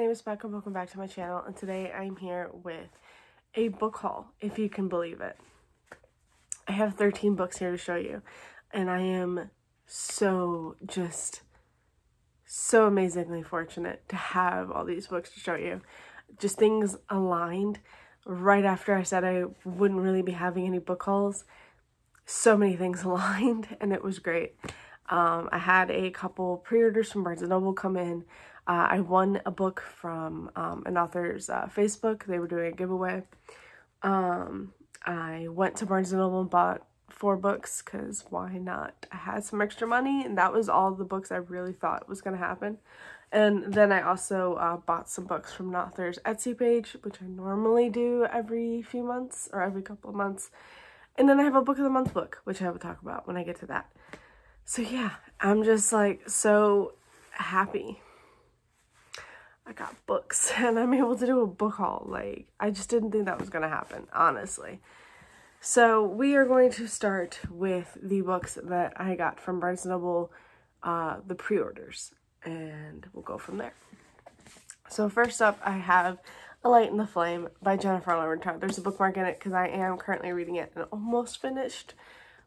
name is Becca. Welcome back to my channel, and today I'm here with a book haul, if you can believe it. I have 13 books here to show you, and I am so amazingly fortunate to have all these books to show you. Just things aligned right after I said I wouldn't really be having any book hauls. So many things aligned, and it was great. I had a couple pre-orders from Barnes & Noble come in. I won a book from an author's Facebook. They were doing a giveaway. I went to Barnes & Noble and bought 4 books because why not? I had some extra money, and that was all the books I really thought was going to happen. And then I also bought some books from an author's Etsy page, which I normally do every few months or every couple of months. And then I have a book of the month book, which I will talk about when I get to that. So yeah, I'm just like so happy. I got books and I'm able to do a book haul. Like, I just didn't think that was going to happen, honestly. So we are going to start with the books that I got from Barnes & Noble, the pre-orders, and we'll go from there. So first up, I have A Light in the Flame by Jennifer Lorentar. There's a bookmark in it because I am currently reading it and almost finished.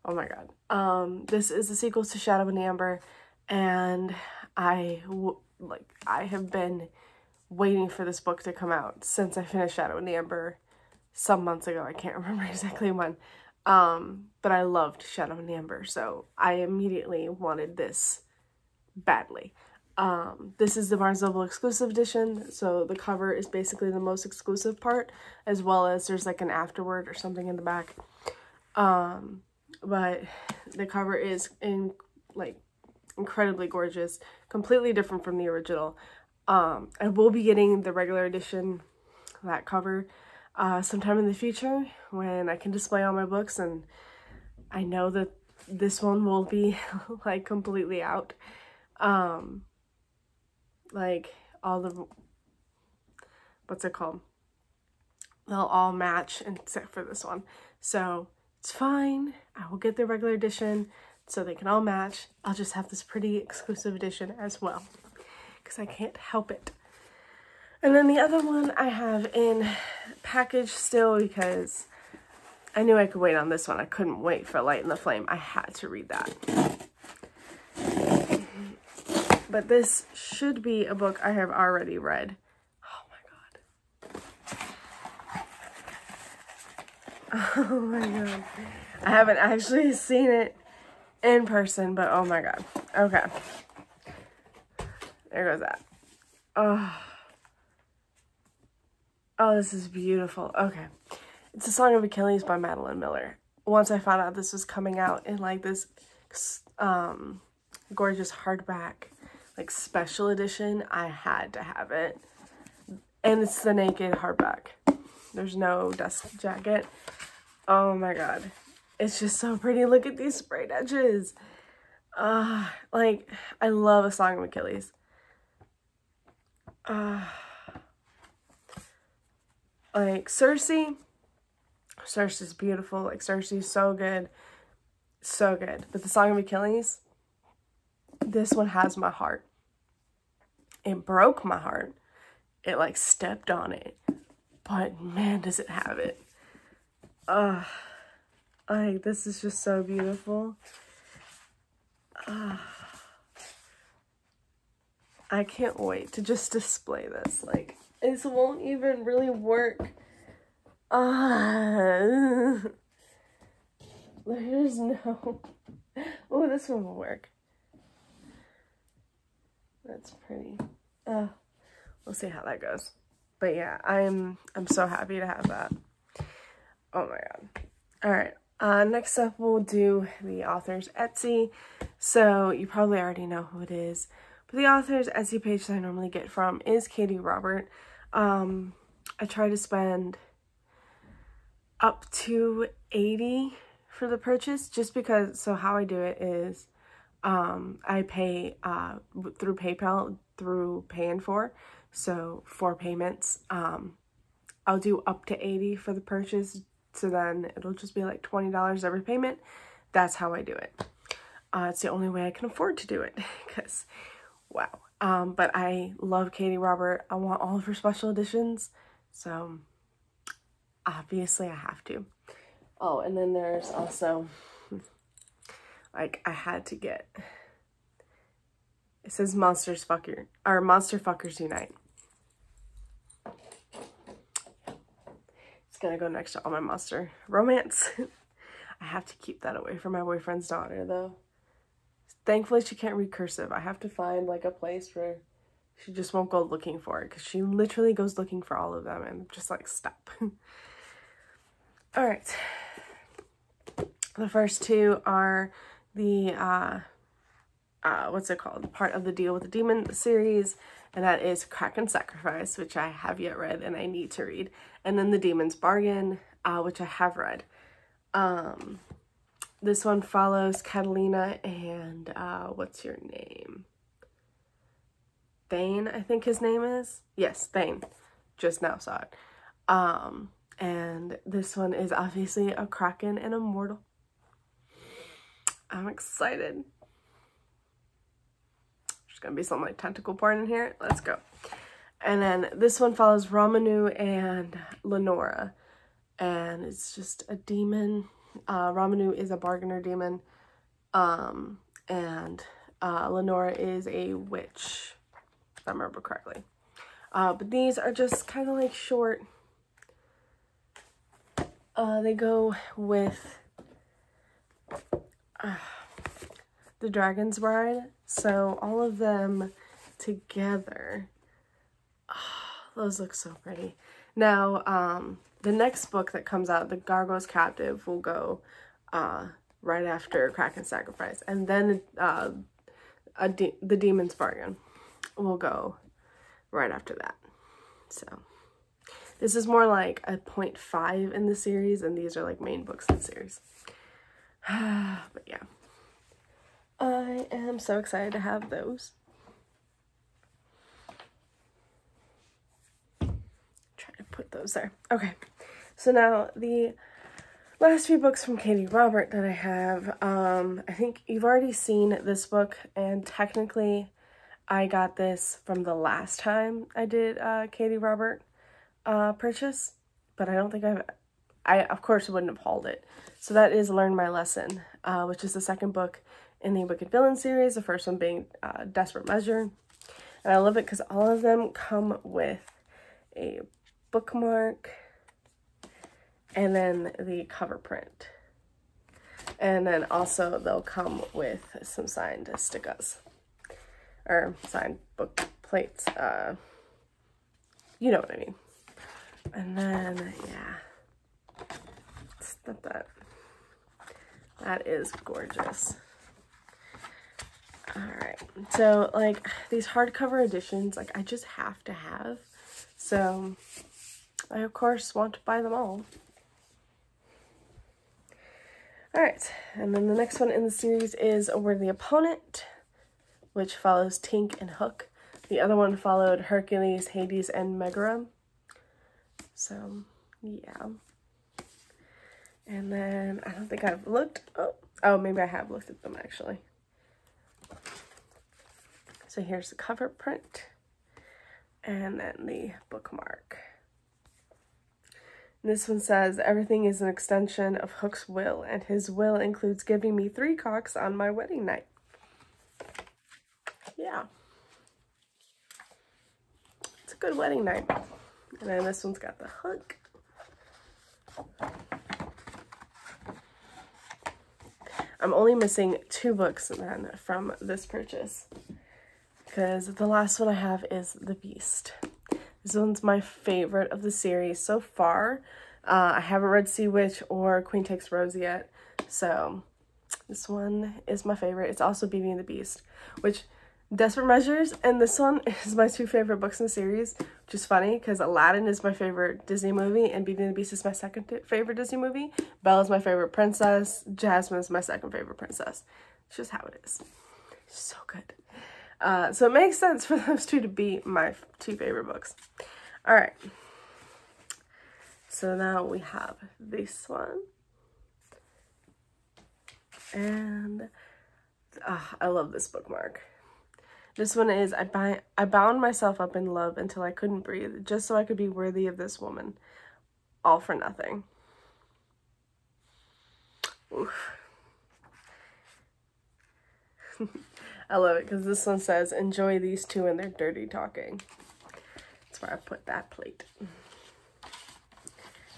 Oh my god. This is the sequel to Shadow and Amber, and I have been waiting for this book to come out since I finished Shadow and Amber some months ago. I can't remember exactly when. But I loved Shadow and Amber, so I immediately wanted this badly. This is the Barnes & Noble exclusive edition, so the cover is basically the most exclusive part, as well as there's like an afterword or something in the back. But the cover is incredibly gorgeous, completely different from the original. I will be getting the regular edition, that cover, sometime in the future when I can display all my books, and I know that this one will be like completely out. Like all the, what's it called? They'll all match except for this one. So it's fine. I will get the regular edition so they can all match. I'll just have this pretty exclusive edition as well because I can't help it. And then the other one I have in package still because I knew I could wait on this one. I couldn't wait for Light in the Flame. I had to read that. But this should be a book I have already read. Oh my god. I haven't actually seen it in person, but oh my god. Okay. There goes that. Oh, this is beautiful. Okay. It's A Song of Achilles by Madeline Miller. Once I found out this was coming out in like this gorgeous hardback, like special edition, I had to have it. And it's the naked hardback. There's no dust jacket. Oh my god. It's just so pretty. Look at these sprayed edges. Like, I love A Song of Achilles. Like, Circe's beautiful. Like, Circe's so good. So good. But The Song of Achilles, this one has my heart. It broke my heart. It, like, stepped on it. But, man, does it have it. Like, this is just so beautiful. I can't wait to just display this. Like, this won't even really work. There's no... Oh, this one will work. That's pretty. We'll see how that goes. But yeah, I'm so happy to have that. Oh my god. Alright, next up we'll do the author's Etsy. So you probably already know who it is. But the author's Etsy page that I normally get from is Katie Robert. I try to spend up to $80 for the purchase just because, so how I do it is I pay through PayPal, through Pay in 4. So 4 payments. I'll do up to $80 for the purchase. So then it'll just be like $20 every payment. That's how I do it. It's the only way I can afford to do it because, wow. But I love Katie Robert. I want all of her special editions, so obviously I have to. Oh, and then there's also, like, I had to get, it says Monster Fuckers Unite. It's gonna go next to all my Monster Romance. I have to keep that away from my boyfriend's daughter, though. Thankfully, she can't read cursive. I have to find, like, a place where she just won't go looking for it, because she literally goes looking for all of them, and I'm just like, stop. All right. The first two are the, what's it called? Part of the Deal with the Demon series, and that is Kraken Sacrifice, which I have yet read and I need to read. And then The Demon's Bargain, which I have read. This one follows Catalina and, what's your name? Thane, I think his name is. Yes, Thane. Just now saw it. And this one is obviously a Kraken and a mortal. I'm excited. There's gonna be some like tentacle porn in here. Let's go. And then this one follows Romanu and Lenora. And it's just a demon. Romanu is a bargainer demon. And Lenora is a witch, if I remember correctly. But these are just kind of like short. They go with The Dragon's Bride. So all of them together. Those look so pretty. Now, the next book that comes out, The Gargoyle's Captive, will go right after Kraken Sacrifice. And then The Demon's Bargain will go right after that. So this is more like a 0.5 in the series, and these are like main books in the series. But yeah, I am so excited to have those. Try to put those there. Okay, so now the last few books from Katie Robert that I have, I think you've already seen this book, and technically I got this from the last time I did Katie Robert purchase, but I don't think I of course wouldn't have hauled it. So that is Learn My Lesson, which is the second book in the Wicked Villain series, the first one being Desperate Measure. And I love it because all of them come with a bookmark and then the cover print. And then also they'll come with some signed stickers, or signed book plates. You know what I mean. And then, yeah, stop that. That is gorgeous. All right, so like these hardcover editions, like I just have to have. So I of course want to buy them all. All right, and then the next one in the series is A Worthy Opponent, which follows Tink and Hook. The other one followed Hercules, Hades, and Megara. So, yeah. And then, I don't think I've looked. Oh, maybe I have looked at them, actually. So, here's the cover print. And then the bookmark. And this one says, everything is an extension of Hook's will, and his will includes giving me 3 cocks on my wedding night. Yeah. It's a good wedding night. And then this one's got the hook. I'm only missing 2 books then from this purchase, because the last one I have is The Beast. This one's my favorite of the series so far. I haven't read Sea Witch or Queen Takes Rose yet, so this one is my favorite. It's also Beauty and the Beast, which Desperate Measures and this one is my 2 favorite books in the series, which is funny because Aladdin is my favorite Disney movie and Beauty and the Beast is my second favorite Disney movie. Bella's my favorite princess. Jasmine's my second favorite princess. It's just how it is. It's so good. So it makes sense for those 2 to be my 2 favorite books. All right. So now we have this one. And I love this bookmark. This one is, I bound myself up in love until I couldn't breathe, just so I could be worthy of this woman. All for nothing. Oof. I love it because this one says, enjoy these two and their dirty talking. That's where I put that plate.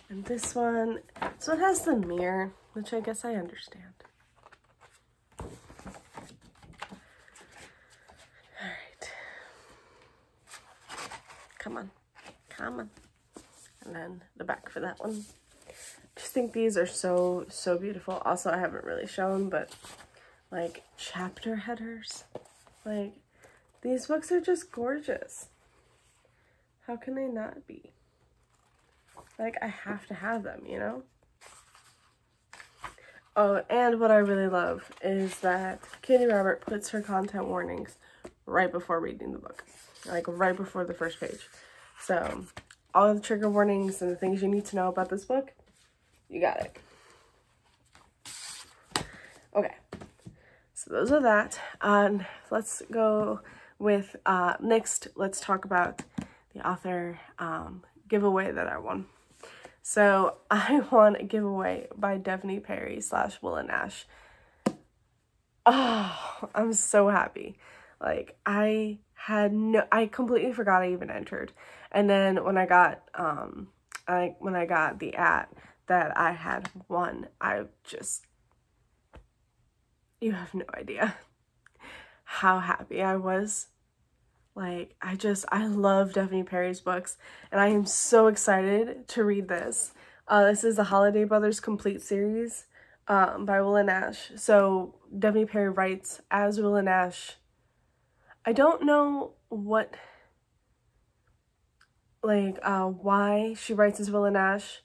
And this one has the mirror, which I guess I understand. Alright. Come on. Come on. And then the back for that one. I just think these are so beautiful. Also, I haven't really shown, but like chapter headers. Like, these books are just gorgeous. How can they not be? Like, I have to have them, you know? Oh, and what I really love is that Katie Robert puts her content warnings right before reading the book. Like, right before the first page. So, all of the trigger warnings and the things you need to know about this book, you got it. Okay. So those are that. Let's go with, next, let's talk about the author giveaway that I won. So I won a giveaway by Devony Perry / Will and Ash. Oh, I'm so happy. Like, I completely forgot I even entered. And then when I got, the ad that I had won, you have no idea how happy I was. Like, I love Devony Perry's books, and I am so excited to read this. This is the Holiday Brothers Complete Series by Will and Ash. So, Devony Perry writes as Will and Ash. I don't know what, why she writes as Will and Ash,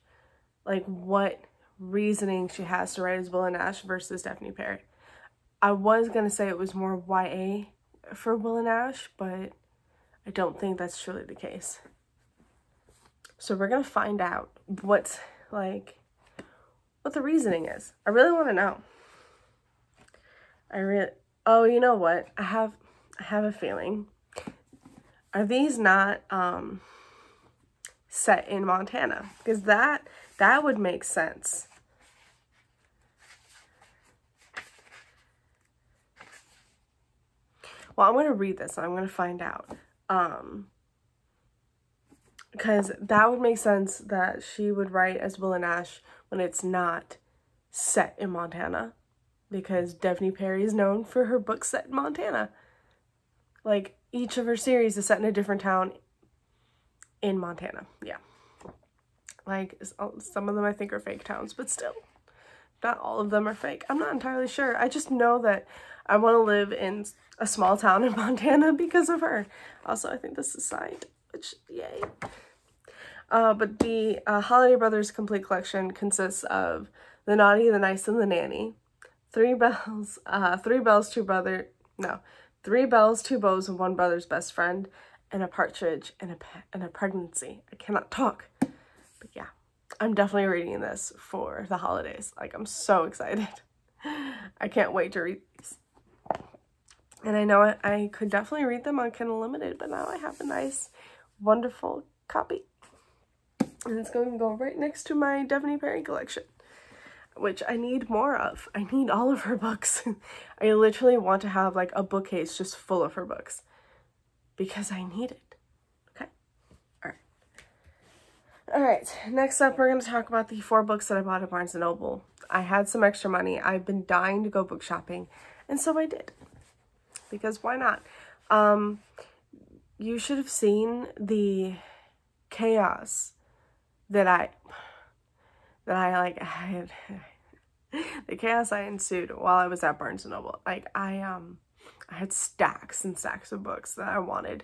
like, what reasoning she has to write as Will and Ash versus Devony Perry. I was going to say it was more YA for Will and Ash, but I don't think that's truly the case. So we're going to find out what the reasoning is. I really want to know. Oh, you know what? I have a feeling. Are these not set in Montana? Because that would make sense. Well, I'm going to read this and I'm going to find out. Because that would make sense that she would write as Will and Ash when it's not set in Montana. Because Devony Perry is known for her books set in Montana. Like, each of her series is set in a different town in Montana. Yeah. Like, some of them I think are fake towns, but still. Not all of them are fake. I'm not entirely sure. I just know that I want to live in a small town in Montana because of her. Also, I think this is signed, which, yay. But the Holiday Brothers Complete Collection consists of The Naughty, the Nice, and the Nanny, Three Bells, Two Bows, and One Brother's Best Friend, and A Partridge and a Pregnancy. I cannot talk. But yeah, I'm definitely reading this for the holidays. Like, I'm so excited. I can't wait to read these. And I know I could definitely read them on Kindle Unlimited, but now I have a nice, wonderful copy. And it's going to go right next to my Devony Perry collection, which I need more of. I need all of her books. I literally want to have like a bookcase just full of her books because I need it. Okay. All right. Next up, we're going to talk about the 4 books that I bought at Barnes & Noble. I had some extra money. I've been dying to go book shopping, and so I did. Because why not? You should have seen the chaos that I had. The chaos I ensued while I was at Barnes & Noble. Like, I had stacks and stacks of books that I wanted,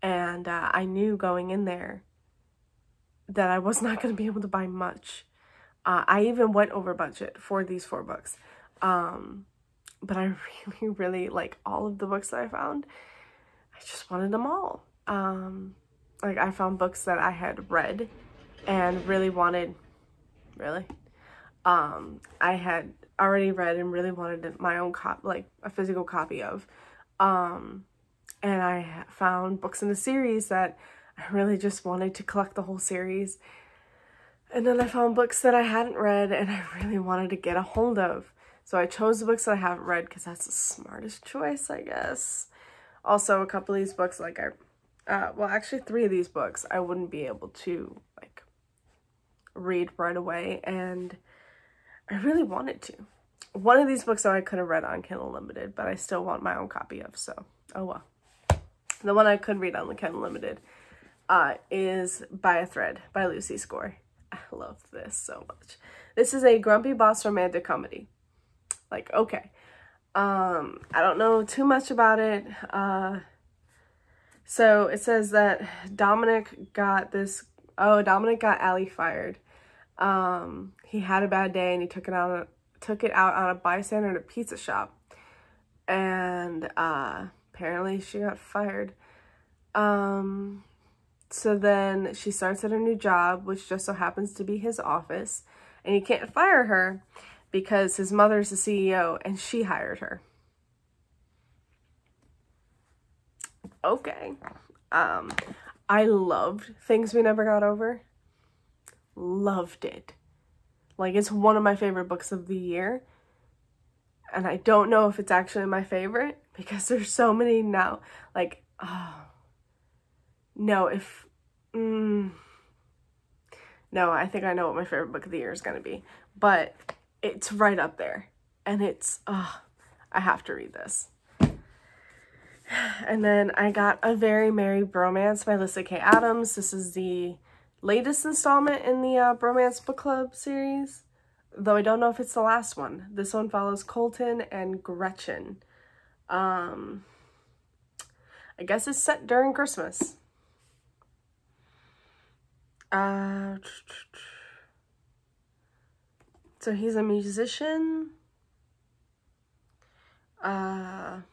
and I knew going in there that I was not going to be able to buy much. I even went over budget for these 4 books. But I really like all of the books that I found. I just wanted them all. Like, I found books that I had read and really wanted, I had already read and really wanted my own a physical copy of. And I found books in the series that I really just wanted to collect the whole series. And then I found books that I hadn't read and I really wanted to get a hold of. So I chose the books that I haven't read because that's the smartest choice, I guess. Also, a couple of these books, like well, actually 3 of these books I wouldn't be able to, like, read right away, and I really wanted to. One of these books though I could have read on Kindle Unlimited, but I still want my own copy of, so oh well. The one I could read on the Kindle Unlimited is By a Thread by Lucy Score. I love this so much. This is a grumpy boss romantic comedy. Like, okay. I don't know too much about it. So it says that Dominic got Allie fired. He had a bad day and he took it out on a bystander in a pizza shop. And apparently she got fired. So then she starts at a new job, which just so happens to be his office. And he can't fire her because his mother's the CEO and she hired her. Okay. I loved Things We Never Got Over. Loved it. Like, it's one of my favorite books of the year. And I don't know if it's actually my favorite because there's so many now. Like, no, no, I think I know what my favorite book of the year is going to be. But it's right up there. And it's, I have to read this. And then I got A Very Merry Bromance by Alyssa K. Adams. This is the latest installment in the Bromance book club series, though I don't know if it's the last one. This one follows Colton and Gretchen. I guess it's set during Christmas. So he's a musician. Oh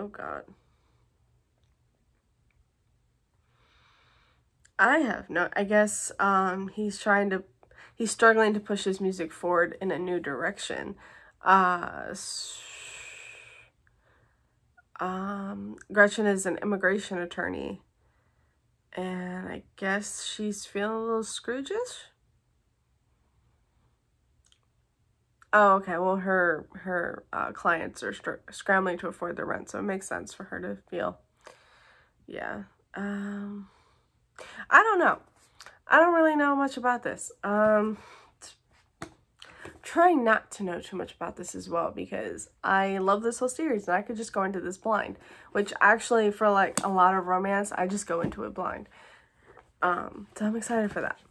God. I guess he's struggling to push his music forward in a new direction. Gretchen is an immigration attorney, and I guess she's feeling a little Scrooge-ish. Oh, okay. Well, her clients are scrambling to afford their rent, so it makes sense for her to feel, yeah. I don't know. I don't really know much about this. Trying not to know too much about this as well because I love this whole series and I could just go into this blind, which actually for like a lot of romance, I just go into it blind. So I'm excited for that.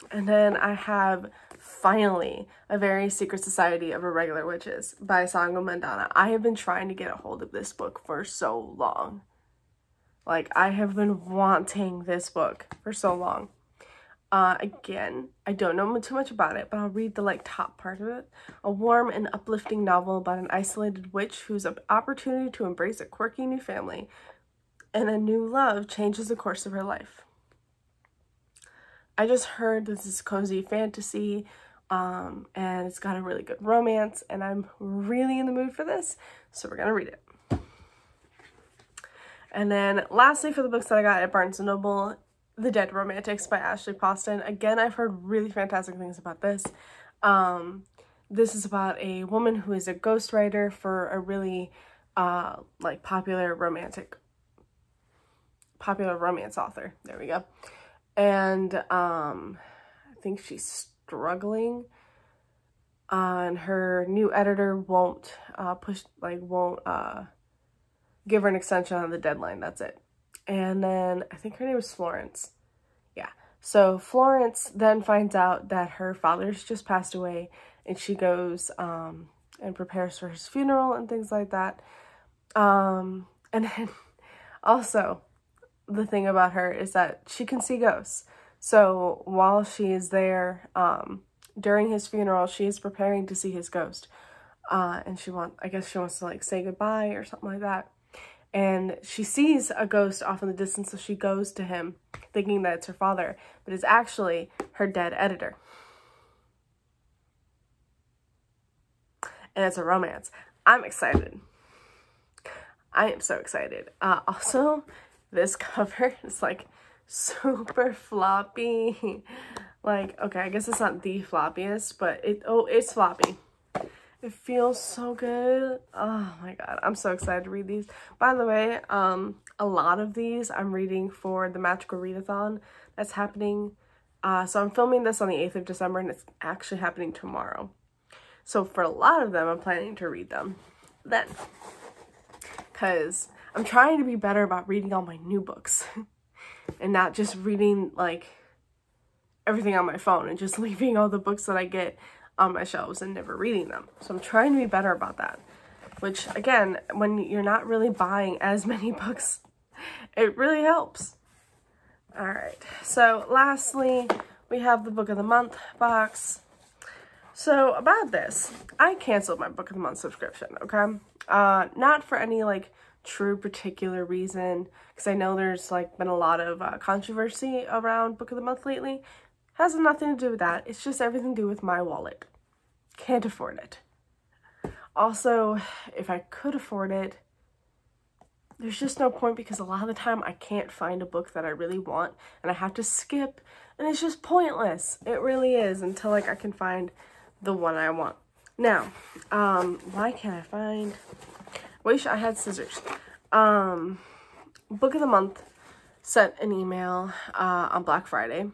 And then I have finally A Very Secret Society of Irregular Witches by Sango Mandana. I have been trying to get a hold of this book for so long. Like, I have been wanting this book for so long. Again, I don't know too much about it, but I'll read the like top part of it. A warm and uplifting novel about an isolated witch whose opportunity to embrace a quirky new family and a new love changes the course of her life. I just heard this is cozy fantasy, and it's got a really good romance, and I'm really in the mood for this, so we're gonna read it. And then lastly, for the books that I got at Barnes & Noble, The Dead Romantics by Ashley Poston. Again, I've heard really fantastic things about this. This is about a woman who is a ghostwriter for a really like popular romance author. There we go. And I think she's struggling. And her new editor won't give her an extension on the deadline. That's it. And then I think her name is Florence. Yeah. So Florence then finds out that her father's just passed away, and she goes and prepares for his funeral and things like that. And then also the thing about her is that she can see ghosts. So while she is there during his funeral, she is preparing to see his ghost. And I guess she wants to like say goodbye or something like that. And she sees a ghost off in the distance, so she goes to him thinking that it's her father, but it's actually her dead editor. And it's a romance. I'm excited. I am so excited. Also, this cover is like super floppy. Like, okay, I guess it's not the floppiest, but it's floppy. It feels so good. Oh my god, I'm so excited to read these. By the way, a lot of these I'm reading for the Magical Readathon that's happening. So I'm filming this on the 8th of December, and it's actually happening tomorrow. So for a lot of them, I'm planning to read them then. Because I'm trying to be better about reading all my new books. And not just reading, like, everything on my phone and just leaving all the books that I get on my shelves and never reading them. So I'm trying to be better about that. Which, again, when you're not really buying as many books, it really helps. Alright, so lastly, we have the Book of the Month box. So about this, I canceled my Book of the Month subscription, okay? Not for any, like, true particular reason, because I know there's, like, been a lot of controversy around Book of the Month lately. Has nothing to do with that. It's just everything to do with my wallet. Can't afford it. Also, if I could afford it, there's just no point, because a lot of the time I can't find a book that I really want and I have to skip, and it's just pointless. It really is, until like I can find the one I want. Now, why can't I find? Wish I had scissors. Book of the Month sent an email on Black Friday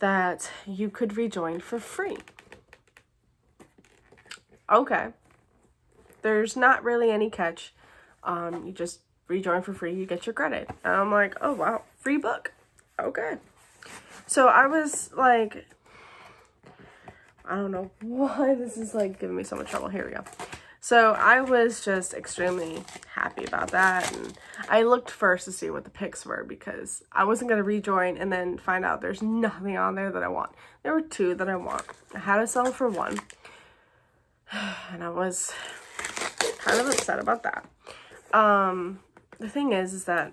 that you could rejoin for free. Okay. There's not really any catch. You just rejoin for free, you get your credit. And I'm like, oh wow, free book. Okay. So I was like, I don't know why this is like giving me so much trouble. Here we go. So I was just extremely happy about that, and I looked first to see what the picks were, because I wasn't going to rejoin and then find out there's nothing on there that I want. There were 2 that I want. I had to settle for 1, and I was kind of upset about that. The thing is that,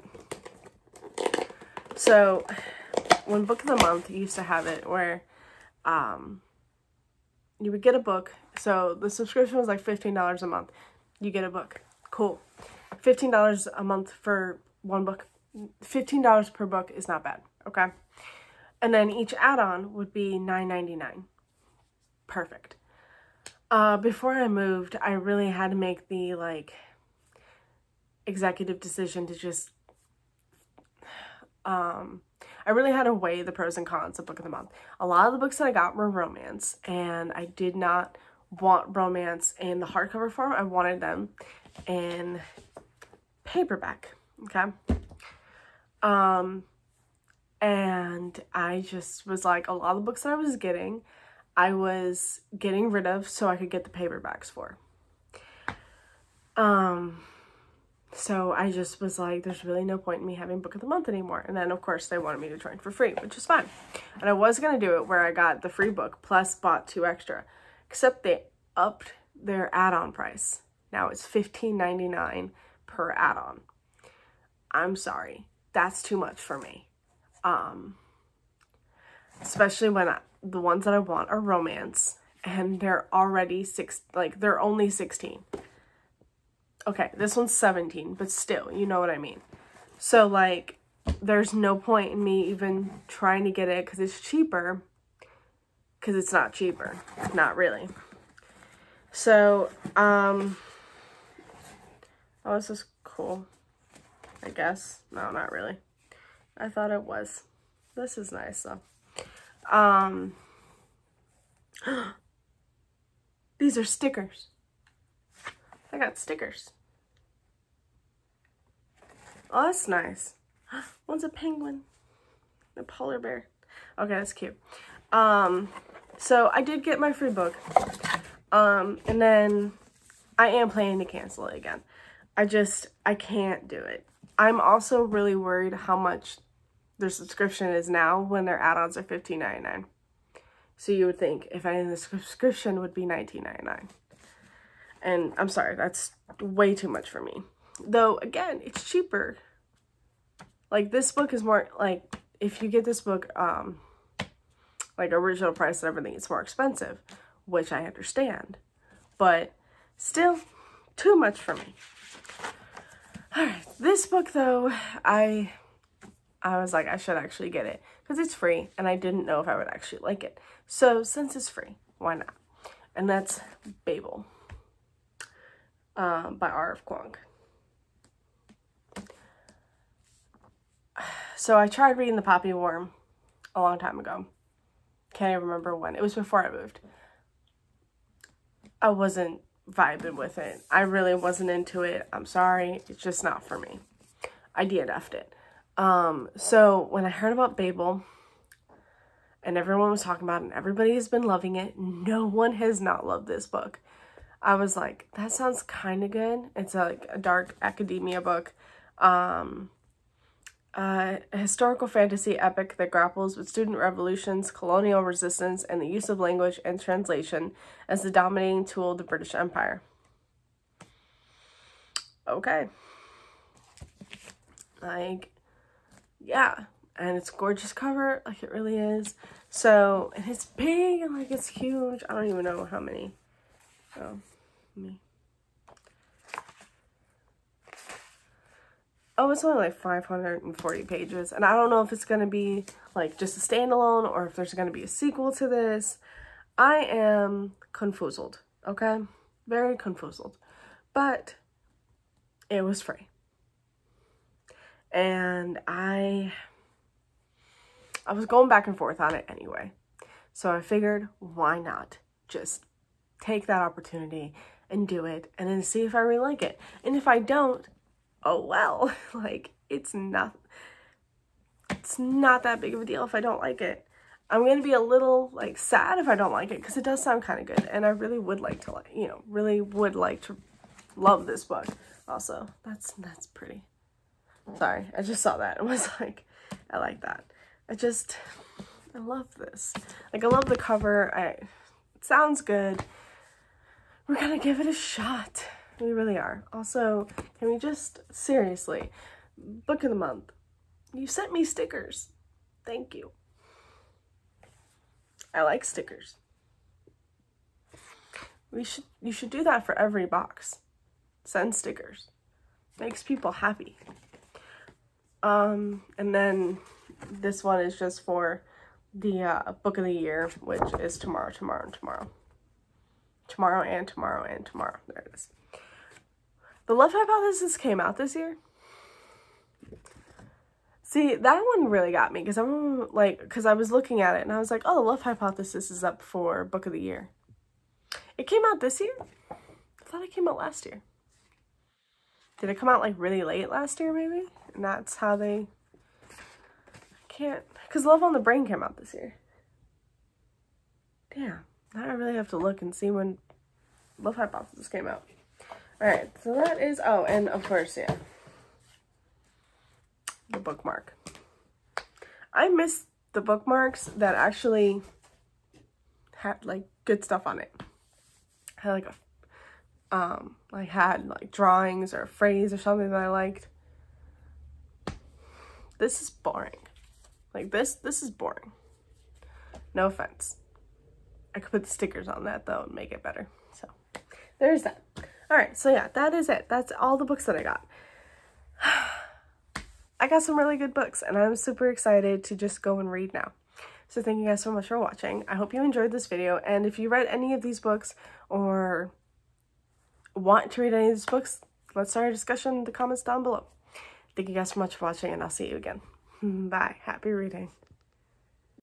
so when Book of the Month used to have it where you would get a book. So the subscription was like $15 a month. You get a book. Cool. $15 a month for one book. $15 per book is not bad. Okay. And then each add-on would be $9.99. Perfect. Before I moved, I really had to make the like executive decision to just I really had to weigh the pros and cons of Book of the Month. A lot of the books that I got were romance, and I did not want romance in the hardcover form. I wanted them in paperback, okay? And I just was like, a lot of the books that I was getting rid of so I could get the paperbacks for. So I just was like, there's really no point in me having Book of the Month anymore. And then, of course, they wanted me to join for free, which is fine. And I was going to do it where I got the free book plus bought 2 extra. Except they upped their add-on price. Now it's $15.99 per add-on. I'm sorry. That's too much for me. Especially when the ones that I want are romance. And they're already they're only 16. Okay, this one's 17, but still, you know what I mean. So, like, there's no point in me even trying to get it because it's cheaper. Because it's not cheaper. Not really. So, oh, this is cool. I guess. No, not really. I thought it was. This is nice, though. These are stickers. I got stickers. Oh, that's nice. One's a penguin. A polar bear. Okay, that's cute. So I did get my free book. And then I am planning to cancel it again. I can't do it. I'm also really worried how much their subscription is now when their add-ons are $15.99. So you would think if any of the subscription would be $19.99. And I'm sorry, that's way too much for me. Though, again, it's cheaper. Like, this book is more, like, if you get this book, like, original price and everything, it's more expensive. Which I understand. But, still, too much for me. Alright, this book though, I was like, I should actually get it because it's free and I didn't know if I would actually like it. So since it's free, why not? And that's Babel by R.F. Kuang. So I tried reading The Poppy Worm a long time ago. Can't even remember when. It was before I moved. I wasn't vibing with it. I really wasn't into it. I'm sorry. It's just not for me. I DNF'd it. So when I heard about Babel and everyone was talking about it and everybody has been loving it, no one has not loved this book. I was like, that sounds kind of good. It's like a dark academia book. A historical fantasy epic that grapples with student revolutions, colonial resistance, and the use of language and translation as the dominating tool of the British Empire. Okay. Like, yeah. And it's a gorgeous cover, like it really is. So, and it's big, and like it's huge. I don't even know how many. Oh, me. Oh, it's only like 540 pages. And I don't know if it's going to be like just a standalone or if there's going to be a sequel to this. I am confuzzled, okay? Very confuzzled. But it was free. And I was going back and forth on it anyway. So I figured, why not just take that opportunity and do it and then see if I really like it. And if I don't, oh well, like it's not that big of a deal if I don't like it. I'm going to be a little like sad if I don't like it because it does sound kind of good and I really would like to like, you know, really would like to love this book. Also, that's pretty. Sorry, I just saw that and was like, I like that. I love this. Like I love the cover. It sounds good. We're going to give it a shot. We really are. Also, can we just, seriously, book of the month. You sent me stickers. Thank you. I like stickers. You should do that for every box. Send stickers. Makes people happy. And then this one is just for the book of the year, which is tomorrow, and tomorrow. Tomorrow and tomorrow and tomorrow. There it is. The Love Hypothesis came out this year. See, that one really got me because I was looking at it and I was like, oh, The Love Hypothesis is up for Book of the Year. It came out this year? I thought it came out last year. Did it come out like really late last year maybe? And that's how they... Because Love on the Brain came out this year. Damn. Now I really have to look and see when Love Hypothesis came out. Alright, so that is, oh, and of course, yeah, the bookmark. I miss the bookmarks that actually had, like, good stuff on it. Had, like, had, like, drawings or a phrase or something that I liked. This is boring. Like, this is boring. No offense. I could put the stickers on that, though, and make it better. So, there's that. Alright, so yeah, that is it. That's all the books that I got. I got some really good books, and I'm super excited to just go and read now. So thank you guys so much for watching. I hope you enjoyed this video, and if you read any of these books or want to read any of these books, let's start a discussion in the comments down below. Thank you guys so much for watching, and I'll see you again. Bye. Happy reading.